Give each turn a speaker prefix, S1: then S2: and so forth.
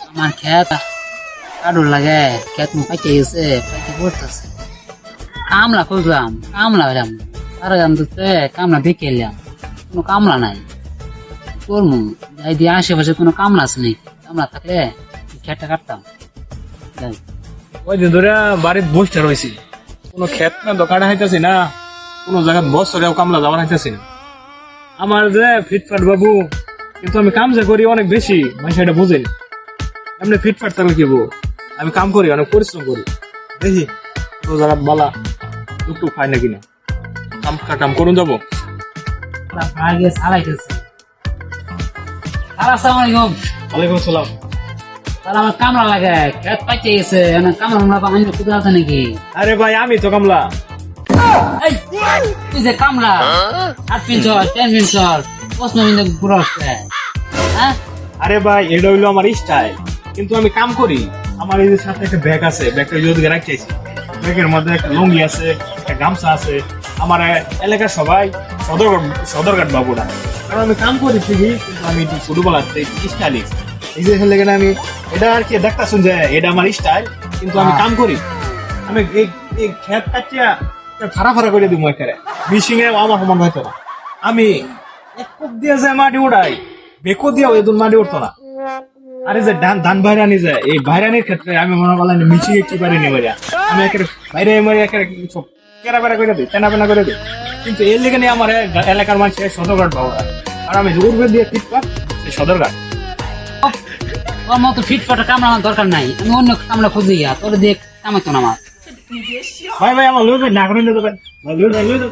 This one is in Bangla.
S1: আমার খেত কাডুর লাগে, খেত মু পাইতে গেছে, পাইতে পড়তেছে। কামলা খুঁজলাম, কামলা হইলাম, তারা জানতে কামলা দেখে এলাম, কোনো কামলা নাই। করমু যাই দিয়ে আশেপাশে কোনো কামলা আছে নাকি? কামলা থাকলে খেতটা কাটতাম। যাই
S2: ওই দিন ধরে বাড়ির বসটা রয়েছি, কোনো ক্ষেত না দোকানে হাইতেছি না, কোনো জায়গায় বস ধরে কামলা যাবার হাইতেছি না। আমার যে ফিটফাট বাবু, কিন্তু আমি কাম যে করি অনেক বেশি, মানুষ এটা বুঝেন। এমনি ফিটফাট থাকলে কি বউ, আমি কাম করি, অনেক পরিশ্রম করি। দেখি তো জায়গা বালা টুকটুক পাই না কিনা, কাম করুন যাবো।
S1: আগে চালাইতেছে। আসসালামু আলাইকুম।
S2: ওয়ালাইকুম সালাম।
S1: তাহলে আমার কামলা লাগে, খেত পাইতে গেছে, কামলা মামলা পানি কোথাও আছে নাকি?
S2: আরে ভাই আমি তো কামলা।
S1: এই, তুই যে কামলা, হাত পিনছ, প্যান্ট পিনছ, প্রশ্ন কিন্তু ঘুরে আসছে। হ্যাঁ,
S2: আরে ভাই এটা হইলো আমার স্টাইল, কিন্তু আমি কাম করি। আমার এই যে সাথে একটা ব্যাগ আছে, ব্যাগটা যদি রাখতেছি, ব্যাগের মধ্যে একটা লুঙ্গি আছে, একটা গামছা আছে। আমার এলাকার সবাই সদরঘাট বাবুরা, কারণ আমি কাম করি ঠিকই, কিন্তু আমি একটু ফুটবল আছে, স্টাইলিশ। এই যে লেগে আমি এটা আর কি দেখতেছেন যে এটা আমার স্টাইল, কিন্তু আমি কাম করি। আমি এই খেত কাটিয়া ফাড়া করে দিব এখানে, মিশিং এ আমার সমান হয়তো না। আমি এক কোপ দিয়ে যে মাটি উড়াই, বেকো দিয়েও এদুন মাটি উঠতো না। আরে যে ধান বাইরানি যায়, এই বাইরানির ক্ষেত্রে আমি মনে করলাম মিশিং একটি পারিনি মারিয়া, আমি একের বাইরে মারি একের কেরা বেড়া করে দিই, তেনা বেনা করে দিই। কিন্তু এর লেগে নিয়ে আমার এলাকার মানুষ সদরঘাট বাবুরা, আর আমি জোর দিয়ে ফিটপাট সেই সদরঘাট।
S1: তোর মতো ফিটফাট কামলা আমার দরকার নাই, আমি অন্য কামলা খুঁজি তোর দিয়ে কামাইতো না আমার।
S2: ভাই আমার লই ভাই না করে নিতে পারেন, লই যাও।